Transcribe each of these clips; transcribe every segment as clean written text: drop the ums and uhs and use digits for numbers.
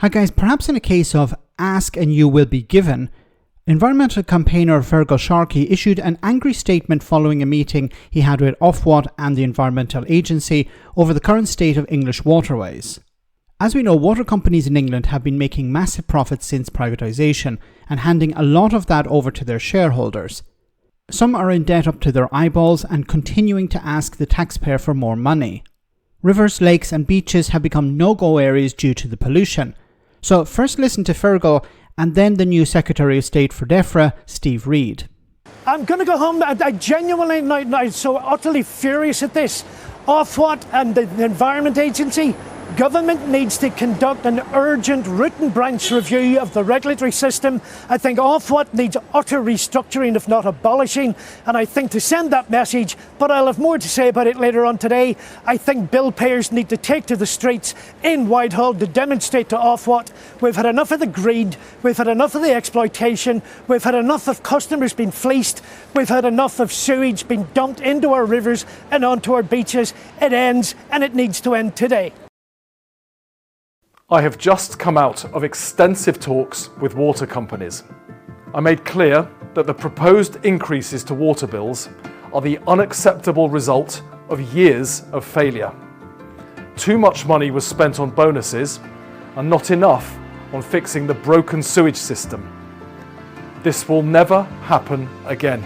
Hi guys, perhaps in a case of ask and you will be given, environmental campaigner Feargal Sharkey issued an angry statement following a meeting he had with Ofwat and the Environmental Agency over the current state of English waterways. As we know, water companies in England have been making massive profits since privatisation and handing a lot of that over to their shareholders. Some are in debt up to their eyeballs and continuing to ask the taxpayer for more money. Rivers, lakes and beaches have become no-go areas due to the pollution. So first listen to Feargal and then the new Secretary of State for DEFRA, Steve Reid. I'm going to go home. I genuinely now so utterly furious at this. Ofwat and the Environment Agency, government needs to conduct an urgent root and branch review of the regulatory system. I think Ofwat needs utter restructuring, if not abolishing. And I think to send that message, but I'll have more to say about it later on today, I think bill payers need to take to the streets in Whitehall to demonstrate to Ofwat we've had enough of the greed, we've had enough of the exploitation, we've had enough of customers being fleeced, we've had enough of sewage being dumped into our rivers and onto our beaches. It ends, and it needs to end today. I have just come out of extensive talks with water companies. I made clear that the proposed increases to water bills are the unacceptable result of years of failure. Too much money was spent on bonuses and not enough on fixing the broken sewage system. This will never happen again.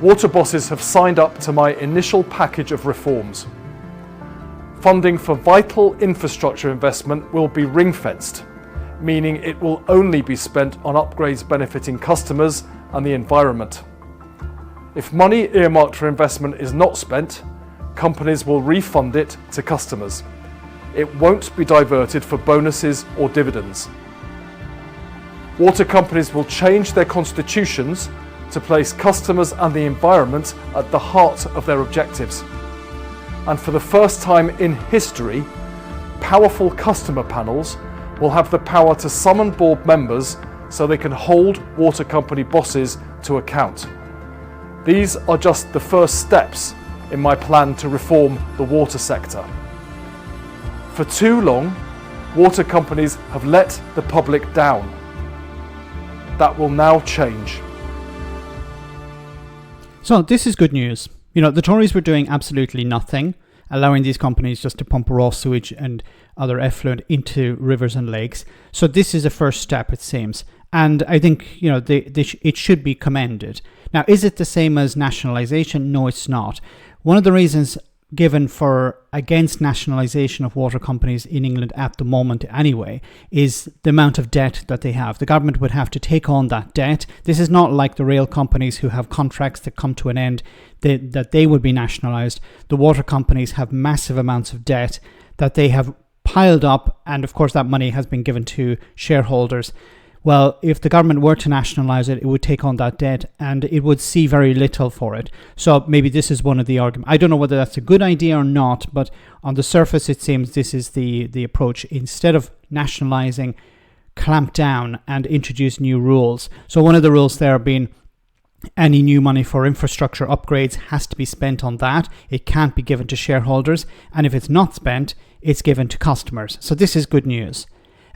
Water bosses have signed up to my initial package of reforms. Funding for vital infrastructure investment will be ring-fenced, meaning it will only be spent on upgrades benefiting customers and the environment. If money earmarked for investment is not spent, companies will refund it to customers. It won't be diverted for bonuses or dividends. Water companies will change their constitutions to place customers and the environment at the heart of their objectives. And for the first time in history, powerful customer panels will have the power to summon board members so they can hold water company bosses to account. These are just the first steps in my plan to reform the water sector. For too long, water companies have let the public down. That will now change. So this is good news. You know, the Tories were doing absolutely nothing, allowing these companies just to pump raw sewage and other effluent into rivers and lakes. So this is a first step, it seems. And I think, you know, it should be commended. Now, is it the same as nationalisation? No, it's not. One of the reasons given for against nationalisation of water companies in England at the moment anyway is the amount of debt that they have. The government would have to take on that debt. This is not like the rail companies who have contracts that come to an end that they would be nationalised. The water companies have massive amounts of debt that they have piled up, and of course that money has been given to shareholders. Well, if the government were to nationalise it, it would take on that debt and it would see very little for it. So maybe this is one of the arguments. I don't know whether that's a good idea or not, but on the surface it seems this is the approach. Instead of nationalising, clamp down and introduce new rules. So one of the rules there being any new money for infrastructure upgrades has to be spent on that. It can't be given to shareholders. And if it's not spent, it's given to customers. So this is good news.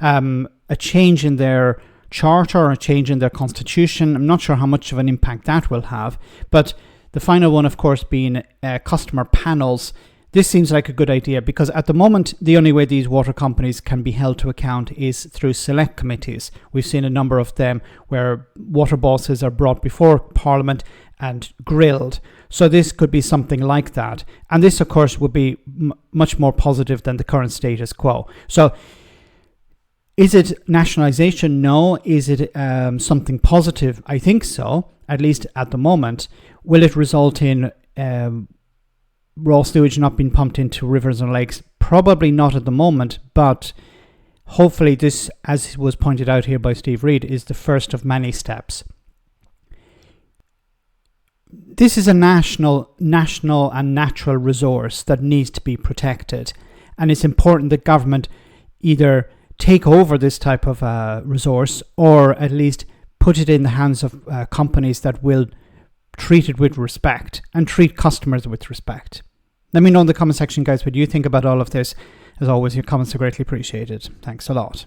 A change in their charter or a change in their constitution. I'm not sure how much of an impact that will have, but the final one, of course, being customer panels. This seems like a good idea because at the moment, the only way these water companies can be held to account is through select committees. We've seen a number of them where water bosses are brought before Parliament and grilled. So this could be something like that. And this, of course, would be much more positive than the current status quo. So is it nationalisation? No. Is it something positive? I think so, at least at the moment. Will it result in raw sewage not being pumped into rivers and lakes? Probably not at the moment, but hopefully this, as was pointed out here by Steve Reid, is the first of many steps. This is a national and natural resource that needs to be protected, and it's important that government either take over this type of resource or at least put it in the hands of companies that will treat it with respect and treat customers with respect. Let me know in the comment section, guys, what you think about all of this. As always, your comments are greatly appreciated. Thanks a lot.